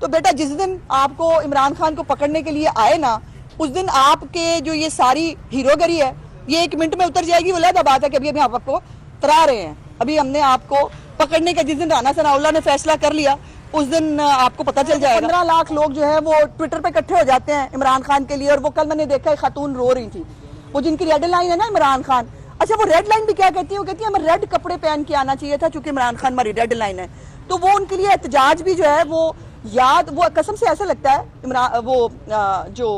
تو بیٹا جس دن آپ کو عمران خان کو پکڑنے کے لیے آئے نا، اس دن آپ کے جو یہ ساری ہیرو گری ہے یہ 1 منٹ میں اتر جائے گی. وہ علیحدہ بات ہے کہ ابھی آپ کو ترا رہے ہیں. ابھی ہم نے آپ کو پکڑنے کا جس دن رانا ثناءاللہ نے فیصلہ کر لیا اس دن آپ کو پتہ چل جائے گا. 15 لاکھ لوگ جو ہے وہ ٹویٹر پہ اکٹھے ہو جاتے ہیں عمران خان کے لیے. اور وہ کل میں نے دیکھا ایک خاتون رو رہی تھی، وہ جن کی ریڈ لائن ہے نا عمران خان. اچھا وہ ریڈ لائن بھی کیا کہتی ہیں؟ وہ کہتی ہیں ہمیں ریڈ کپڑے پہن کے آنا چاہیے تھا چونکہ عمران خان ہماری ریڈ لائن ہے. تو وہ ان کے لیے احتجاج بھی جو ہے وہ یاد، وہ قسم سے ایسا لگتا ہے وہ جو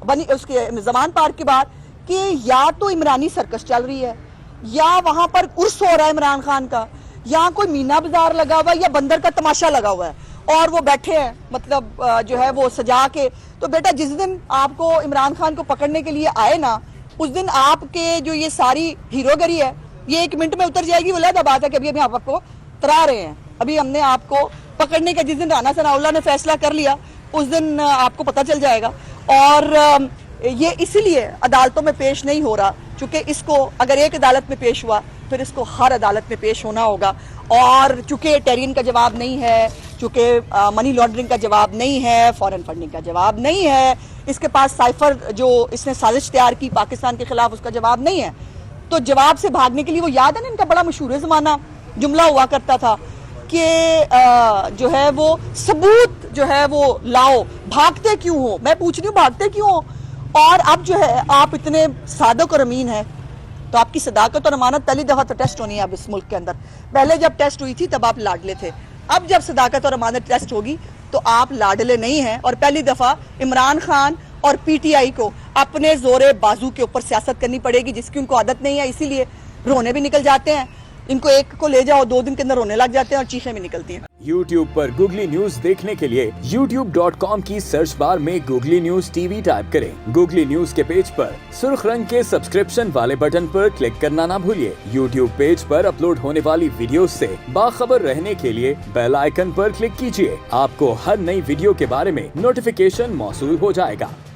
بنی اس کے زمان پارک کے بعد کہ یا تو عمرانی سرکس چل رہی ہے یا وہاں پر عرس ہو رہا ہے عمران خان کا، یا کوئی مینا بازار لگا ہوا ہے یا بندر کا تماشا لگا ہوا ہے اور وہ بیٹھے ہیں مطلب جو ہے وہ سجا کے. تو بیٹا جس دن آپ کو عمران خان کو پکڑنے کے لیے آئے نا، اس دن آپ کے جو یہ ساری ہیرو گری ہے یہ 1 منٹ میں اتر جائے گی. وہ علیحدہ بات ہے کہ ابھی آپ کو ترا رہے ہیں. ابھی ہم نے آپ کو پکڑنے کا جس دن رانا ثناءاللہ نے فیصلہ کر لیا اس دن آپ کو پتہ چل جائے گا. اور یہ اسی لیے عدالتوں میں پیش نہیں ہو رہا چونکہ اس کو اگر ایک عدالت میں پیش ہوا پھر اس کو ہر عدالت میں پیش ہونا ہوگا. اور چونکہ ٹیرین کا جواب نہیں ہے، چونکہ منی لانڈرنگ کا جواب نہیں ہے، فارن فنڈنگ کا جواب نہیں ہے، اس کے پاس سائفر جو اس نے سازش تیار کی پاکستان کے خلاف اس کا جواب نہیں ہے. تو جواب سے بھاگنے کے لیے وہ یاد ہے نا ان کا بڑا مشہور زمانہ جملہ ہوا کرتا تھا کہ جو ہے وہ ثبوت جو ہے وہ لاؤ، بھاگتے کیوں ہو؟ میں پوچھ رہی ہوں بھاگتے کیوں ہو؟ اور اب جو ہے آپ اتنے صادق اور امین ہیں تو آپ کی صداقت اور امانت پہلی دفعہ تو ٹیسٹ ہونی ہے اب اس ملک کے اندر. پہلے جب ٹیسٹ ہوئی تھی تب آپ لاڈلے تھے، اب جب صداقت اور امانت ٹیسٹ ہوگی تو آپ لاڈلے نہیں ہیں. اور پہلی دفعہ عمران خان اور پی ٹی آئی کو اپنے زور بازو کے اوپر سیاست کرنی پڑے گی جس کی ان کو عادت نہیں ہے، اسی لیے رونے بھی نکل جاتے ہیں. ان کو ایک کو لے جاؤ 2 دن کے اندر رونے لگ جاتے ہیں اور چیخیں بھی نکلتی ہیں. YouTube پر گوگلی نیوز دیکھنے کے لیے youtube.com کی سرچ بار میں googly news T V type کریں. گوگلی نیوز کے پیج پر سرخ رنگ کے سبسکرپشن والے بٹن پر کلک کرنا نہ بھولیے. YouTube پیج پر اپلوڈ ہونے والی ویڈیوز سے باخبر رہنے کے لیے بیل آئیکن پر کلک کیجیے. آپ کو ہر نئی ویڈیو کے بارے میں نوٹیفیکیشن موصول ہو جائے گا.